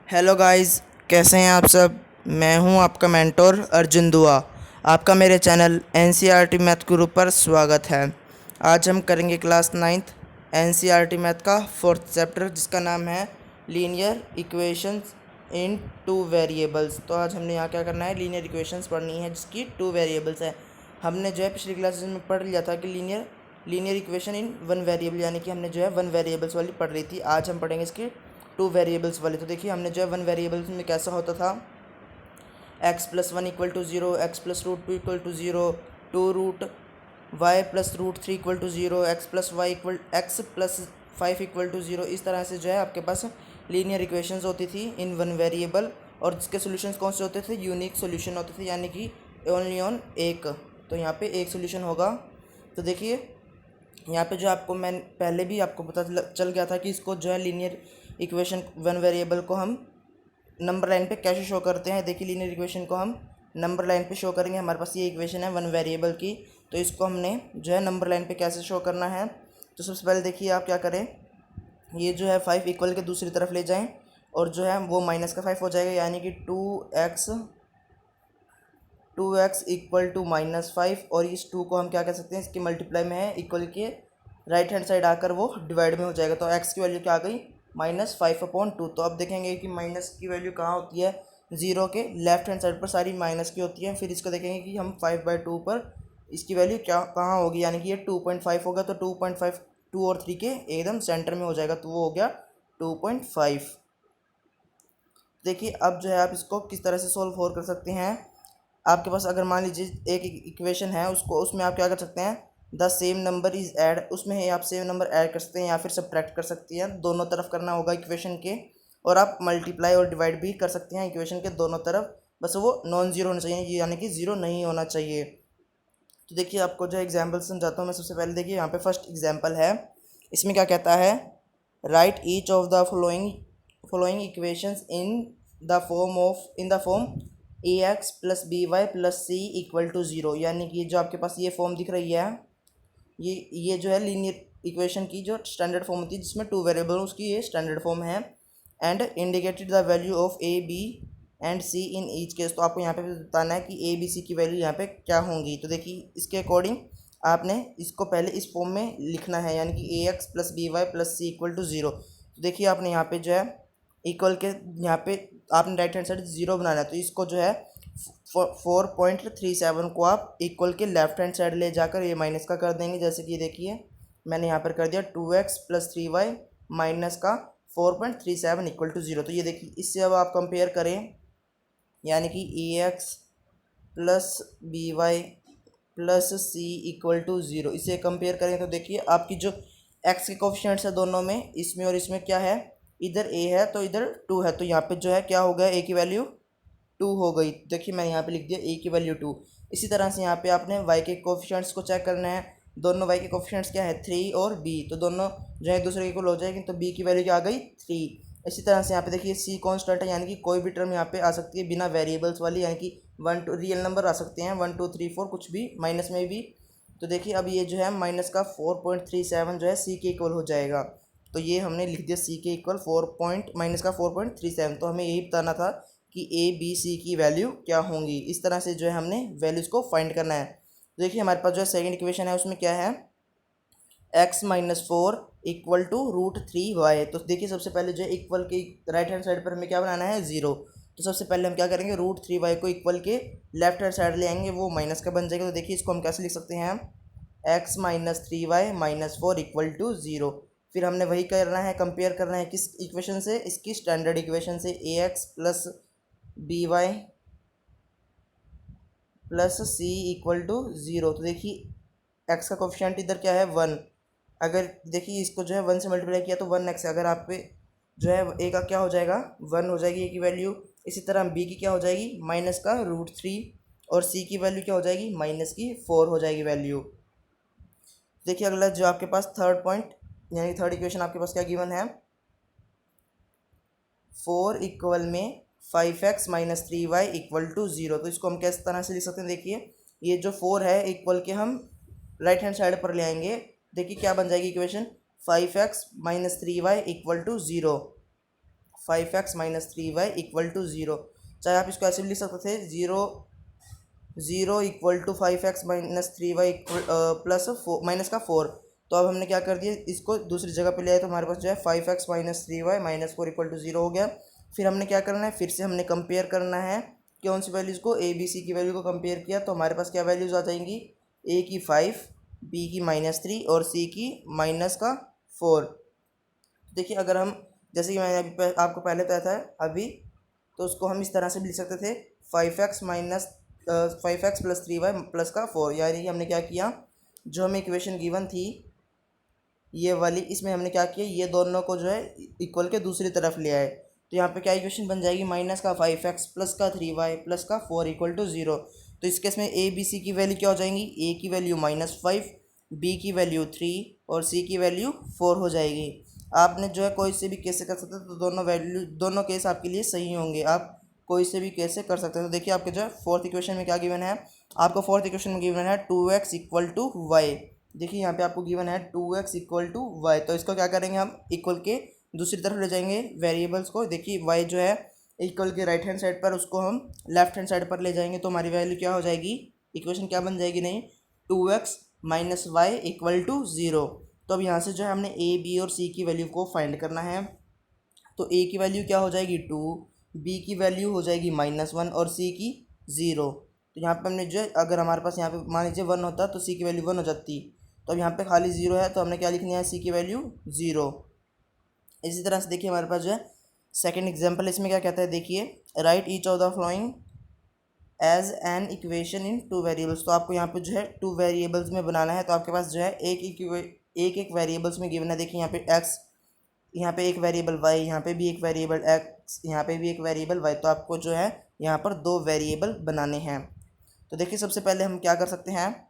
Hello guys, कैसे हैं आप सब। मैं हूं आपका मेंटोर अर्जुन दुआ। आपका मेरे चैनल एनसीईआरटी मैथ ग्रुप पर स्वागत है। आज हम करेंगे क्लास नाइन्थ एनसीईआरटी मैथ का फोर्थ चैप्टर, जिसका नाम है लीनियर इक्वेशंस इन टू वेरिएबल्स। तो आज हमने यहाँ क्या करना है, लीनियर इक्वेशंस पढ़नी है जिसकी टू वेरिएबल्स है। हमने जो है पिछली क्लासेस में पढ़ लिया था कि linear equation in one variable, यानी कि हमने जो है वन वेरिएबल्स वाली पढ़ रही थी। आज हम पढ़ेंगे इसकी टू वेरिएबल्स वाली। तो देखिए, हमने जो है वन वेरिएबल्स में कैसा होता था, x plus one equal to zero, x plus root two equal to zero, two root y plus root three equal to zero, x plus five equal to zero. इस तरह से जो है आपके पास लीनियर इक्वेशंस होती थी इन वन वेरिएबल, और जिसके सोल्यूशंस कौन से होते थे, यूनिक सोल्यूशन होते थे, यानी कि ओनली ऑन एक। तो यहाँ पे एक सोल्यूशन होगा। तो देखिए, यहाँ पे जो आपको मैं पहले भी आपको पता चल गया था कि इसको जो है लीनियर इक्वेशन वन वेरिएबल को हम नंबर लाइन पे कैसे शो करते हैं। देखिए, लीनियर इक्वेशन को हम नंबर लाइन पे शो करेंगे। हमारे पास ये इक्वेशन है वन वेरिएबल की, तो इसको हमने जो है नंबर लाइन पे कैसे शो करना है। तो सबसे पहले देखिए, आप क्या करें, ये जो है फाइव इक्वल के दूसरी तरफ ले जाएं, और जो है वो माइनस का फाइव हो जाएगा, यानी कि two x equal to minus five. और इस टू को हम क्या कह सकते हैं, इसके मल्टीप्लाई में है, इक्वल के राइट हैंड साइड आकर वो डिवाइड में हो जाएगा। तो एक्स की वैल्यू क्या आ गई, माइनस फाइव अपॉन टू। तो अब देखेंगे कि माइनस की वैल्यू कहाँ होती है, ज़ीरो के लेफ्ट हैंड साइड पर सारी माइनस की होती है। फिर इसको देखेंगे कि हम फाइव बाई टू पर इसकी वैल्यू क्या कहाँ होगी, यानी कि ये 2.5 होगा। तो 2.5 टू और थ्री के एकदम सेंटर में हो जाएगा, तो वो हो गया 2.5। देखिए, अब जो है आप इसको किस तरह से सोल्व कर सकते हैं। आपके पास अगर मान लीजिए एक इक्वेशन है, उसमें आप क्या कर सकते हैं, the same number is add, उसमें आप सेम नंबर ऐड कर सकते हैं या फिर सब्ट्रैक्ट कर सकते हैं। दोनों तरफ करना होगा इक्वेशन के, और आप मल्टीप्लाई और डिवाइड भी कर सकते हैं इक्वेशन के दोनों तरफ। बस वो नॉन जीरो होना चाहिए, यानी कि ज़ीरो नहीं होना चाहिए। तो देखिए, आपको जो एग्जाम्पल समझाता हूँ मैं। सबसे पहले देखिए, यहाँ पे फर्स्ट एग्जाम्पल है। इसमें क्या कहता है, write each of the following equations in the form a x plus b y plus c equal to zero. यानी कि जो आपके पास ये फॉर्म दिख रही है, ये जो है लीनियर इक्वेशन की जो स्टैंडर्ड फॉर्म होती है, जिसमें टू वेरिएबल, उसकी ये स्टैंडर्ड फॉर्म है। And indicated the value of a b and c in each case. तो आपको यहाँ पे बताना है कि ए बी सी की वैल्यू यहाँ पे क्या होंगी। तो देखिए, इसके अकॉर्डिंग आपने इसको पहले इस फॉर्म में लिखना है, यानी कि a x plus b y plus c equal to zero. तो देखिए, आपने यहाँ पे जो है इक्वल के यहाँ पे आपने राइट हैंड साइड ज़ीरो बनाना है। तो इसको जो है 4.37 को आप इक्वल के लेफ्ट हैंड साइड ले जाकर ये माइनस का कर देंगे। जैसे कि देखिए, मैंने यहाँ पर कर दिया 2x plus three y minus का 4.37 इक्वल टू ज़ीरो। तो ये देखिए, इससे अब आप कंपेयर करें, यानी कि a x plus b y plus c equal to zero, इसे कंपेयर करें तो देखिए, आपकी जो एक्स के कोफिशिएंट्स है दोनों में, इसमें और इसमें क्या है, इधर ए है तो इधर टू है। तो यहाँ पे जो है क्या हो गया, ए की वैल्यू टू हो गई। देखिए, मैंने यहाँ पे लिख दिया ए की वैल्यू टू। इसी तरह से यहाँ पे आपने वाई के कोफिशिएंट्स को चेक करना है। दोनों वाई के कोफिशिएंट्स क्या है, थ्री और बी, तो दोनों जो है एक दूसरे के इक्वल हो जाएगी। तो बी की वैल्यू क्या आ गई, थ्री। इसी तरह से यहाँ पे देखिए, सी कॉन्स्टेंट है, यानी कि कोई भी टर्म यहाँ पे आ सकती है बिना वेरिएबल्स वाली, यानी कि वन टू रियल नंबर आ सकते हैं, 1 2 3 4 कुछ भी, माइनस में भी। तो देखिए, अब ये जो है माइनस का 4.37 जो है सी के इक्वल हो जाएगा। तो ये हमने लिख दिया सी के इक्वल माइनस का 4.37। तो हमें यही बताना था कि ए बी सी की वैल्यू क्या होंगी। इस तरह से जो है हमने वैल्यूज़ को फाइंड करना है। तो देखिए, हमारे पास जो है सेकंड इक्वेशन है, उसमें क्या है, x minus four equal to root three y. तो देखिए, सबसे पहले जो है इक्वल के राइट हैंड साइड पर हमें क्या बनाना है, ज़ीरो। तो सबसे पहले हम क्या करेंगे, रूट थ्री वाई को इक्वल के लेफ्ट हैंड साइड ले आएंगे, वो माइनस का बन जाएगा। तो देखिए, इसको हम कैसे लिख सकते हैं, x minus three y minus four equal to zero. फिर हमने वही करना है, कंपेयर करना है किस इक्वेशन से, इसकी स्टैंडर्ड इक्वेशन से, a x plus b y plus c equal to zero. तो देखिए, एक्स का कोफिशिएंट इधर क्या है, वन। अगर देखिए, इसको जो है वन से मल्टीप्लाई किया तो वन एक्स है। अगर आप पे जो है ए का क्या हो जाएगा, वन हो जाएगी ए की वैल्यू। इसी तरह बी की क्या हो जाएगी, माइनस का रूट थ्री, और सी की वैल्यू क्या हो जाएगी, माइनस की फोर हो जाएगी वैल्यू। देखिए, अगला जो आपके पास थर्ड पॉइंट, यानी थर्ड इक्वेशन आपके पास क्या गिवन है, फोर इक्वल में five x minus three y equal to zero. तो इसको हम किस तरह से लिख सकते हैं, देखिए, ये जो फोर है इक्वल के हम राइट हैंड साइड पर ले आएंगे। देखिए, क्या बन जाएगी equation, five x minus three y equal to zero. 5x-3y equal to zero. चाहे आप इसको ऐसे भी लिख सकते थे, zero zero equal to 5x-3y plus minus का 4। तो अब हमने क्या कर दिया, इसको दूसरी जगह पे ले आए तो हमारे पास जो है 5x-3y -4 इक्वल टू ज़ीरो हो गया। फिर हमने क्या करना है, फिर से हमने कंपेयर करना है कौन सी वैल्यूज़ को, ए बी सी की वैल्यू को कंपेयर किया तो हमारे पास क्या वैल्यूज़ आ जाएंगी, ए की 5, बी की -3 और सी की -4। देखिए अगर हम, जैसे कि मैंने अभी आपको पहले बताया था अभी, तो उसको हम इस तरह से भी लिख सकते थे, 5x प्लस 3y प्लस का 4। यानी कि हमने क्या किया, जो हमें इक्वेशन गिवन थी ये वाली, इसमें हमने क्या किया, ये दोनों को जो है इक्वल के दूसरी तरफ ले आए। तो यहाँ पे क्या इक्वेशन बन जाएगी, माइनस का 5x प्लस का 3y प्लस का 4 इक्वल टू ज़ीरो। तो इस केस में ए बी सी की वैल्यू क्या हो जाएंगी, ए की वैल्यू -5, बी की वैल्यू 3 और सी की वैल्यू 4 हो जाएगी। आपने जो है कोई से भी कैसे कर सकते हैं, तो दोनों वैल्यू, दोनों केस आपके लिए सही होंगे, आप कोई से भी कैसे कर सकते हैं। तो देखिए आपके जो है फोर्थ इक्वेशन में क्या गिवन है, आपको फोर्थ इक्वेशन में गिवन है 2x इक्वल टू वाई। देखिए यहाँ पे आपको गिवन है 2x इक्वल टू वाई, तो इसको क्या करेंगे, हम इक्वल के दूसरी तरफ ले जाएंगे वेरिएबल्स को। देखिए y जो है इक्वल के राइट हैंड साइड पर, उसको हम लेफ्ट हैंड साइड पर ले जाएंगे तो हमारी वैल्यू क्या हो जाएगी, इक्वेशन क्या बन जाएगी, नहीं 2x - y equal to zero. तो अब यहाँ से जो है हमने a b और c की वैल्यू को फाइंड करना है। तो a की वैल्यू क्या हो जाएगी 2, b की वैल्यू हो जाएगी -1 और c की 0। तो यहाँ पे हमने जो है, अगर हमारे पास यहाँ पे मान लीजिए 1 होता तो c की वैल्यू 1 हो जाती। तो अब यहाँ पे खाली 0 है तो हमने क्या लिखनी है, c की वैल्यू 0। इसी तरह से देखिए हमारे पास जो है सेकंड एग्जांपल, इसमें क्या कहता है, देखिए write each of the following as an equation in two variables. तो आपको यहाँ पे जो है टू वेरिएबल्स में बनाना है। तो आपके पास जो है एक वेरिएबल्स में गिवन है। देखिए यहाँ पे एक्स, यहाँ पे एक वेरिएबल वाई, यहाँ पे भी एक वेरिएबल एक्स, यहाँ पे भी एक वेरिएबल वाई। तो आपको जो है यहाँ पर दो वेरिएबल बनाने हैं। तो देखिए सबसे पहले हम क्या कर सकते हैं,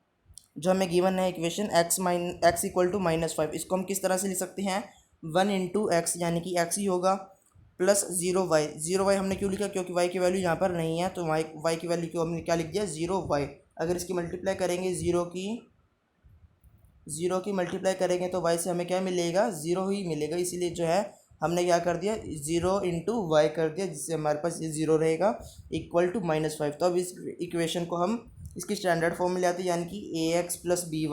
जो हमें गिवन है इक्वेशन एक्स इक्वल टू -5, इसको हम किस तरह से लिख सकते हैं, 1 इंटू एक्स यानी कि एक्स ही होगा, प्लस 0y। 0y हमने क्यों लिखा, क्योंकि y की वैल्यू यहाँ पर नहीं है, तो y की वैल्यू को हमने क्या लिख दिया, 0y। अगर इसकी मल्टीप्लाई करेंगे, ज़ीरो की मल्टीप्लाई करेंगे तो y से हमें क्या मिलेगा, 0 ही मिलेगा। इसीलिए जो है हमने क्या कर दिया, 0 इंटू वाई कर दिया, जिससे हमारे पास ये 0 रहेगा इक्वल टू -5। तो अब इस इक्वेशन को हम इसकी स्टैंडर्ड फॉर्म में ले आते हैं, यानी कि a x plus b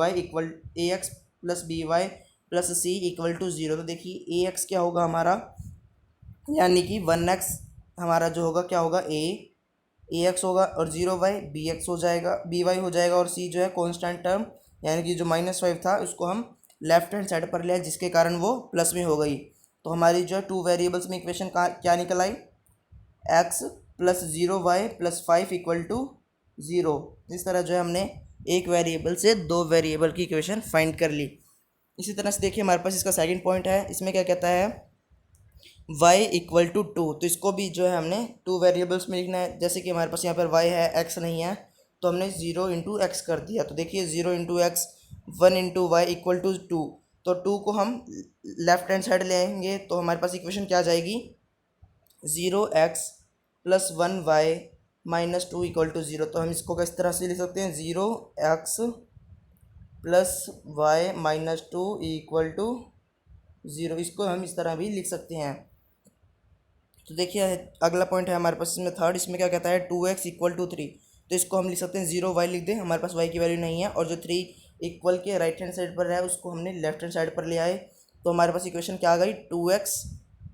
y plus c equal to 0। तो देखिए ए एक्स क्या होगा हमारा, यानी कि 1x हमारा जो होगा क्या होगा, ए एक्स होगा, और 0y बी एक्स हो जाएगा, बी वाई हो जाएगा, और सी जो है कॉन्स्टेंट टर्म, यानी कि जो -5 था उसको हम लेफ्ट हैंड साइड पर ले आए, जिसके कारण वो प्लस में हो गई। तो हमारी जो है टू वेरिएबल्स में इक्वेशन क्या निकल आई, x plus 0y plus 5 equal to 0। इस तरह जो है हमने एक वेरिएबल से दो वेरिएबल की इक्वेशन फाइंड कर ली। इसी तरह से देखिए हमारे पास इसका सेकंड पॉइंट है, इसमें क्या कहता है, y इक्वल टू 2। तो इसको भी जो है हमने टू वेरिएबल्स में लिखना है। जैसे कि हमारे पास यहाँ पर y है, x नहीं है, तो हमने 0 इंटू एक्स कर दिया। तो देखिए 0 into x, 1 into y equal to 2। तो 2 को हम लेफ्ट हैंड साइड ले आएंगे तो हमारे पास इक्वेशन क्या आ जाएगी, 0x plus 1y minus 2 equal to 0। तो हम इसको किस तरह से लिख सकते हैं, 0x plus y minus 2 equal to 0। इसको हम इस तरह भी लिख सकते हैं। तो देखिए अगला पॉइंट है हमारे पास इसमें थर्ड, इसमें क्या कहता है, 2x इक्वल टू 3। तो इसको हम लिख सकते हैं 0y लिख दें, हमारे पास y की वैल्यू नहीं है, और जो 3 इक्वल के राइट हैंड साइड पर है उसको हमने लेफ्ट हैंड साइड पर ले आए। तो हमारे पास इक्वेशन क्या आ गई, 2x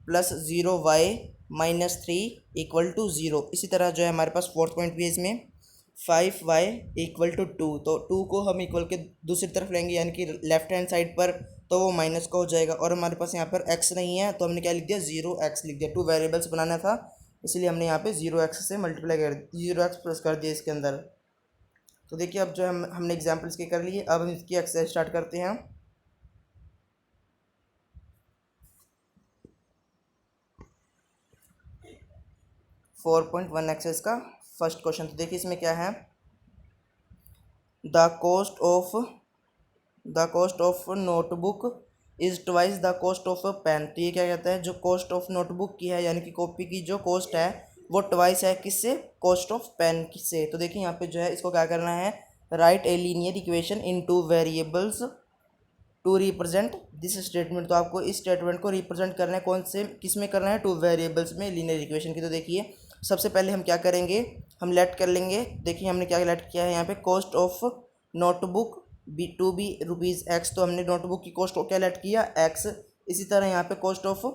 plus 0y minus 3 equal to 0। इसी तरह जो है हमारे पास फोर्थ पॉइंट भी है इसमें, 5y इक्वल टू 2। तो 2 को हम इक्वल के दूसरी तरफ लेंगे, यानी कि लेफ्ट हैंड साइड पर, तो वो माइनस का हो जाएगा। और हमारे पास यहाँ पर x नहीं है तो हमने क्या लिख दिया, 0x लिख दिया। टू वेरिएबल्स बनाना था इसलिए हमने यहाँ पे 0x से मल्टीप्लाई कर 0x प्लस कर दिया इसके अंदर। तो देखिए अब जो है हमने एग्जाम्पल्स के कर लिए, अब हम इसकी एक्सरसाइज स्टार्ट करते हैं। फोर पॉइंट वन एक्सरसाइज का फर्स्ट क्वेश्चन। तो देखिए इसमें क्या है, the cost of notebook is twice the cost of a pen. तो ये क्या कहता है, जो कॉस्ट ऑफ नोटबुक की है यानी कि कॉपी की जो कॉस्ट है वो ट्वाइस है किससे, कॉस्ट ऑफ पेन से। तो देखिए यहाँ पे जो है इसको क्या करना है, write a linear equation in two variables to represent this statement. तो आपको इस स्टेटमेंट को रिप्रेजेंट करना है कौन से किस में करना है, टू वेरिएबल्स में लीनियर इक्वेशन की। तो देखिए सबसे पहले हम क्या करेंगे, हम लेट कर लेंगे। देखिए हमने क्या लेट किया है यहाँ पे, cost of notebook B rupees x. तो हमने नोटबुक की कॉस्ट को क्या लेट किया, एक्स। इसी तरह यहाँ पे कॉस्ट ऑफ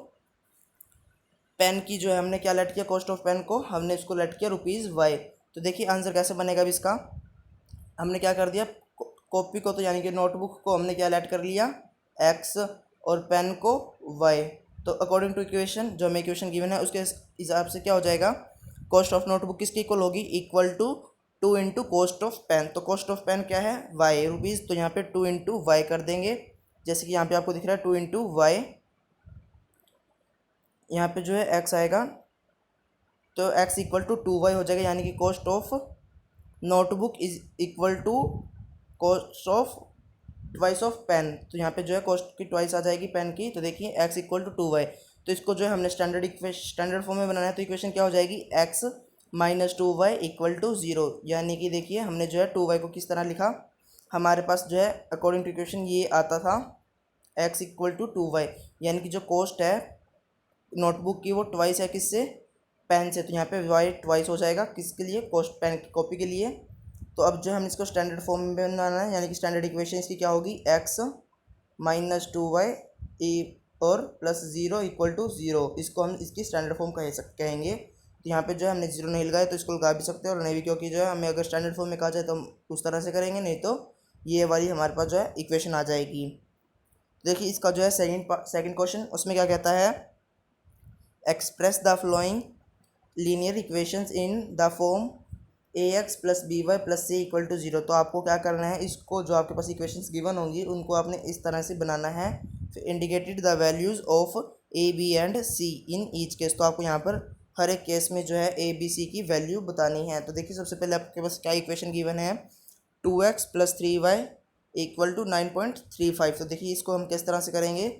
पेन की जो है हमने क्या लेट किया, कॉस्ट ऑफ पेन को हमने इसको लेट किया रुपीज़ वाई। तो देखिए आंसर कैसे बनेगा अब इसका, हमने क्या कर दिया, कॉपी को तो यानी कि नोटबुक को हमने क्या लेट कर लिया, एक्स, और पेन को वाई। तो अकॉर्डिंग टू इक्वेशन जो हमें इक्वेशन गिवन है उसके हिसाब से क्या हो जाएगा, कॉस्ट ऑफ नोटबुक किसके इक्वल होगी, equal to 2 into cost of pen. तो कॉस्ट ऑफ पेन क्या है, वाई रुपीज़। तो यहाँ पे 2 इंटू वाई कर देंगे, जैसे कि यहाँ पे आपको दिख रहा है 2 इंटू वाई। यहाँ पे जो है एक्स आएगा, तो एक्स इक्वल टू 2y हो जाएगा, यानी कि cost of notebook is equal to cost of twice of pen. तो यहाँ पे जो है कॉस्ट की ट्वाइस आ जाएगी पेन की। तो देखिए एक्स इक्वल टू 2y। तो इसको जो है हमने स्टैंडर्ड फॉर्म में बनाना है, तो इक्वेशन क्या हो जाएगी, x minus 2y equal to 0। यानी कि देखिए हमने जो है 2y को किस तरह लिखा, हमारे पास जो है अकॉर्डिंग टू इक्वेशन ये आता था एक्स इक्वल टू 2y, यानी कि जो कॉस्ट है नोटबुक की वो ट्वाइस है किससे, पेन से। तो यहाँ पे वाई ट्वाइस हो जाएगा किसके लिए, कॉस्ट पेन की कॉपी के लिए। तो अब जो है हम इसको स्टैंडर्ड फॉर्म में बनाना है, यानी कि स्टैंडर्ड इक्वेशन इसकी क्या होगी, एक्स माइनस 2y ए और प्लस 0 इक्वल टू 0। इसको हम इसकी स्टैंडर्ड फॉर्म कहेंगे। तो यहाँ पे जो है हमने 0 नहीं लगाया, तो इसको लगा भी सकते हैं और नहीं भी, क्योंकि जो है हमें अगर स्टैंडर्ड फॉर्म में कहा जाए तो हम उस तरह से करेंगे, नहीं तो ये वाली हमारे पास जो है इक्वेशन आ जाएगी। देखिए इसका जो है सेकेंड क्वेश्चन, उसमें क्या कहता है, express the flowing linear equations in the form ax plus b y plus c equal to 0। तो आपको क्या करना है, इसको जो आपके पास इक्वेशंस गिवन होंगी उनको आपने इस तरह से बनाना है। फिर indicated the values of a b and c in each case. तो आपको यहाँ पर हर एक केस में जो है ए बी सी की वैल्यू बतानी है। तो देखिए सबसे पहले आपके पास क्या इक्वेशन गिवन है, 2x plus 3y equal to 9.35। तो देखिए इसको हम किस तरह से करेंगे,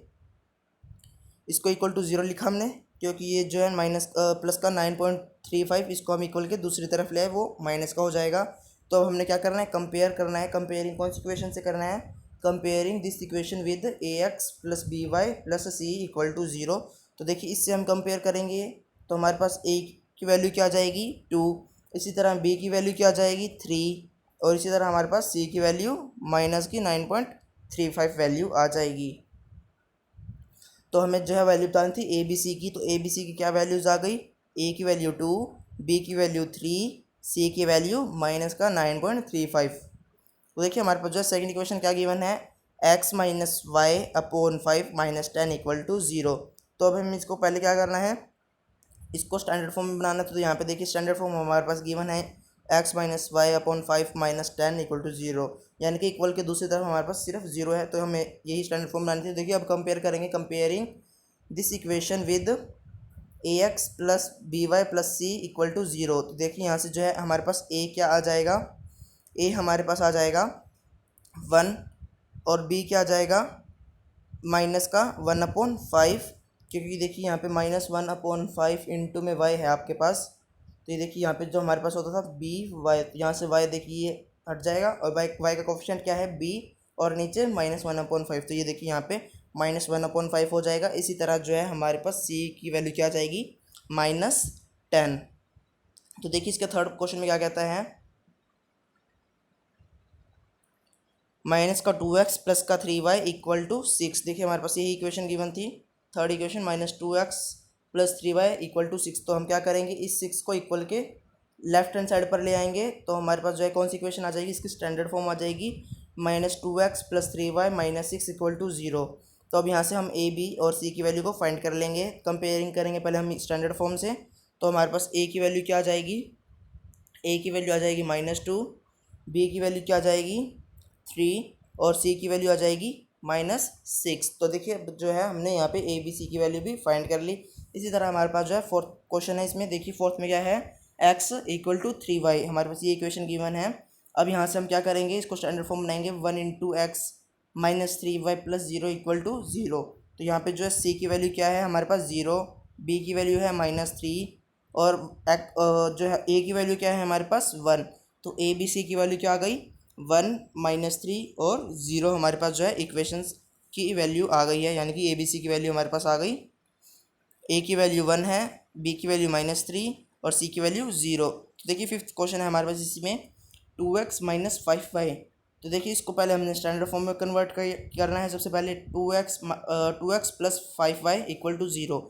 इसको इक्वल टू 0 लिखा हमने, क्योंकि ये जो है माइनस प्लस का 9.35, इसको हम इक्वल के दूसरी तरफ ले आए, वो माइनस का हो जाएगा। तो अब हमने क्या करना है, कंपेयर करना है। कंपेयरिंग कौन सी इक्वेशन से करना है, comparing this equation with a x plus b y plus c equal to 0। तो देखिए इससे हम कंपेयर करेंगे, तो हमारे पास ए की वैल्यू क्या आ जाएगी, 2। इसी तरह बी की वैल्यू क्या आ जाएगी, 3। और इसी तरह हमारे पास सी की वैल्यू माइनस की 9.35 वैल्यू आ जाएगी। तो हमें जो है वैल्यू बतानी थी ए बी सी की। तो ए बी सी की क्या वैल्यूज़ आ गई, ए की वैल्यू 2, बी की वैल्यू 3, सी की वैल्यू माइनस का 9.35। तो देखिए हमारे पास जो है सेकंड इक्वेशन क्या गिवन है, x minus y upon 5 minus 10 equal to 0। तो अब हमें इसको पहले क्या करना है, इसको स्टैंडर्ड फॉर्म में बनाना है। तो यहाँ पे देखिए स्टैंडर्ड फॉर्म हमारे पास गिवन है x minus y upon 5 minus 10 equal to 0, यानी कि इक्वल के दूसरी तरफ हमारे पास सिर्फ 0 है। तो हमें यही स्टैंडर्ड फॉर्म बनानी थी। देखिए अब कंपेयर करेंगे, comparing this equation with a x plus b y plus c equal to 0। तो देखिए यहाँ से जो है हमारे पास ए क्या आ जाएगा, ए हमारे पास आ जाएगा 1, और बी क्या आ जाएगा माइनस का 1/5, क्योंकि देखिए यहाँ पे -1/5 इंटू में वाई है आपके पास। तो ये देखिए यहाँ पे जो हमारे पास होता था बी वाई, तो यहाँ से वाई देखिए ये हट जाएगा, और वाई का कोफिशिएंट क्या है, बी, और नीचे -1/5। तो ये देखिए यहाँ पे -1/5 हो जाएगा। इसी तरह जो है हमारे पास सी की वैल्यू क्या आ जाएगी, -10। तो देखिए इसका थर्ड क्वेश्चन में क्या कहता है, माइनस का 2x प्लस का 3y इक्वल टू 6। देखिए हमारे पास यही इक्वेशन गिवन थी, third equation -2x plus 3y equal to 6। तो हम क्या करेंगे, इस 6 को इक्वल के लेफ्ट हैंड साइड पर ले आएंगे। तो हमारे पास जो है कौन सी इक्वेशन आ जाएगी, इसकी स्टैंडर्ड फॉर्म आ जाएगी -2x plus 3y minus 6 equal to 0। तो अब यहाँ से हम ए बी और सी की वैल्यू को फाइंड कर लेंगे, कंपेयरिंग करेंगे पहले हम स्टैंडर्ड फॉर्म से। तो हमारे पास ए की वैल्यू क्या आ जाएगी, ए की वैल्यू आ जाएगी -2, बी की वैल्यू क्या आ जाएगी 3, और सी की वैल्यू आ जाएगी -6। तो देखिए जो है हमने यहाँ पे ए बी सी की वैल्यू भी फाइंड कर ली। इसी तरह हमारे पास जो है फोर्थ क्वेश्चन है, इसमें देखिए फोर्थ में क्या है, x इक्वल टू 3y, हमारे पास ये इक्वेशन गिवन है। अब यहाँ से हम क्या करेंगे, इसको स्टैंडर्ड फॉर्म बनाएंगे, 1 into x minus 3y plus 0 equal to 0। तो यहाँ पे जो है सी की वैल्यू क्या है हमारे पास 0, बी की वैल्यू है -3, और जो है ए की वैल्यू क्या है हमारे पास 1। तो ए बी सी की वैल्यू क्या आ गई, 1 -3 और 0 हमारे पास जो है इक्वेशंस की वैल्यू आ गई है, यानी कि ए बी सी की वैल्यू हमारे पास आ गई। ए की वैल्यू 1 है, बी की वैल्यू -3 और सी की वैल्यू 0। तो देखिए फिफ्थ क्वेश्चन है हमारे पास इसमें 2x माइनस 5y। तो देखिए इसको पहले हमने स्टैंडर्ड फॉर्म में कन्वर्ट करना है। सबसे पहले 2x plus 5y equal to 0।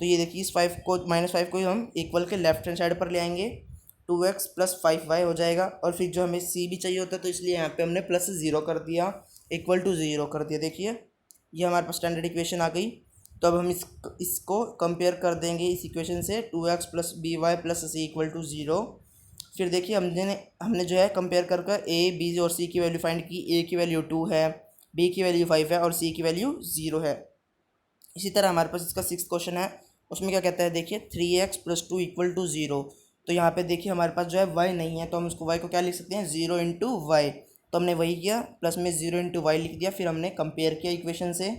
तो ये देखिए इस 5 को -5 को हम इक्वल के लेफ्ट हैंड साइड पर ले आएंगे, 2x प्लस 5y हो जाएगा। और फिर जो हमें सी भी चाहिए होता है तो इसलिए यहाँ पे हमने +0 कर दिया, इक्वल टू 0 कर दिया। देखिए ये हमारे पास स्टैंडर्ड इक्वेशन आ गई। तो अब हम इसको कंपेयर कर देंगे इस इक्वेशन से, 2x plus b y plus c equal to 0। फिर देखिए हमने जो है कंपेयर कर कर ए बी और सी की वैल्यू फाइंड की। ए की वैल्यू 2 है, बी की वैल्यू 5 है और सी की वैल्यू 0 है। इसी तरह हमारे पास इसका 6th क्वेश्चन है, उसमें क्या कहता है देखिए 3x प्लस 2 इक्वल टू 0। तो यहाँ पे देखिए हमारे पास जो है y नहीं है, तो हम इसको y को क्या लिख सकते हैं, 0 इंटू वाई। तो हमने वही किया, प्लस में 0 इंटू वाई लिख दिया। फिर हमने कंपेयर किया इक्वेशन से,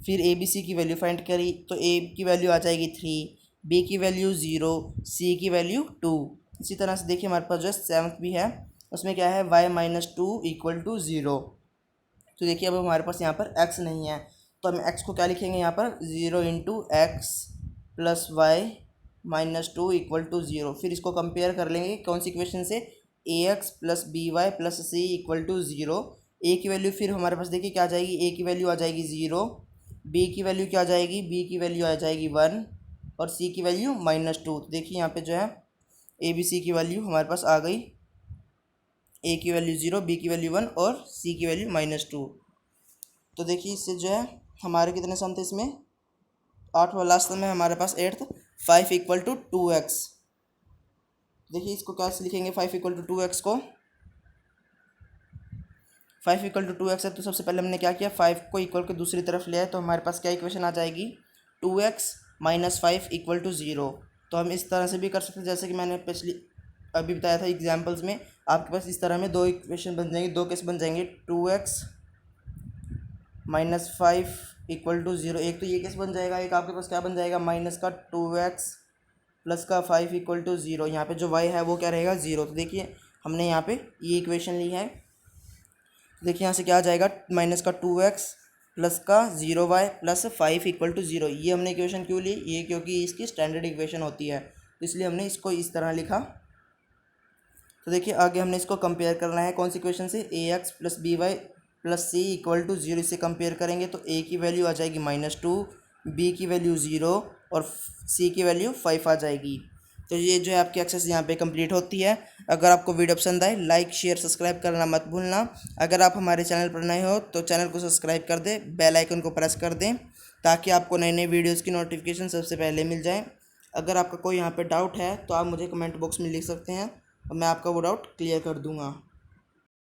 फिर ए बी सी की वैल्यू फाइंड करी। तो ए की वैल्यू आ जाएगी 3, बी की वैल्यू 0, सी की वैल्यू 2। इसी तरह से देखिए हमारे पास जो है 7th भी है, उसमें क्या है y माइनस 2 इक्वल टू 0। तो देखिए अब हमारे पास यहाँ पर x नहीं है, तो हम x को क्या लिखेंगे यहाँ पर, 0 into x plus y minus 2 equal to 0। फिर इसको कंपेयर कर लेंगे कौन सी इक्वेशन से, a x plus b y plus c equal to 0। A की वैल्यू फिर हमारे पास देखिए क्या आ जाएगी, ए की वैल्यू आ जाएगी 0, बी की वैल्यू क्या आ जाएगी, बी की वैल्यू आ जाएगी 1 और सी की वैल्यू -2। देखिए यहाँ पे जो है ए बी सी की वैल्यू हमारे पास आ गई, ए की वैल्यू 0, बी की वैल्यू 1 और सी की वैल्यू -2। तो देखिए इससे जो है हमारे कितने सम थे इसमें, 8वां लास्ट में हमारे पास 8th, 5 इक्वल टू 2x। देखिए इसको कैसे लिखेंगे, 5 इक्वल टू 2x को, 5 इक्वल टू 2x है तो सबसे पहले हमने क्या किया, 5 को इक्वल के दूसरी तरफ ले आए। तो हमारे पास क्या इक्वेशन आ जाएगी, 2x माइनस 5 इक्वल टू 0। तो हम इस तरह से भी कर सकते हैं, जैसे कि मैंने पिछली अभी बताया था एग्जाम्पल्स में। आपके पास इस तरह में दो इक्वेशन बन जाएंगे, दो केस बन जाएंगे, 2x माइनस 5 इक्वल टू 0। एक तो ये केस बन जाएगा, एक आपके पास क्या बन जाएगा, माइनस का 2x प्लस का 5 इक्वल टू 0। यहाँ पे जो y है वो क्या रहेगा, 0। तो देखिए हमने यहाँ पे ये इक्वेशन ली है। देखिए यहाँ से क्या आ जाएगा, माइनस का 2x प्लस का 0y प्लस 5 इक्वल टू 0। ये हमने इक्वेशन क्यों ली, ये क्योंकि इसकी स्टैंडर्ड इक्वेशन होती है, तो इसलिए हमने इसको इस तरह लिखा। तो देखिए आगे हमने इसको कंपेयर करना है कौन सी इक्वेशन से, a x plus b y plus c equal to 0। इससे कंपेयर करेंगे तो ए की वैल्यू आ जाएगी -2, बी की वैल्यू 0 और सी की वैल्यू 5 आ जाएगी। तो ये जो है आपकी एक्सरसाइज यहाँ पे कंप्लीट होती है। अगर आपको वीडियो पसंद आए, लाइक शेयर सब्सक्राइब करना मत भूलना। अगर आप हमारे चैनल पर नए हो तो चैनल को सब्सक्राइब कर दें, बेल आइकन को प्रेस कर दें ताकि आपको नए नए वीडियोस की नोटिफिकेशन सबसे पहले मिल जाए। अगर आपका कोई यहाँ पे डाउट है तो आप मुझे कमेंट बॉक्स में लिख सकते हैं और मैं आपका वो डाउट क्लियर कर दूँगा।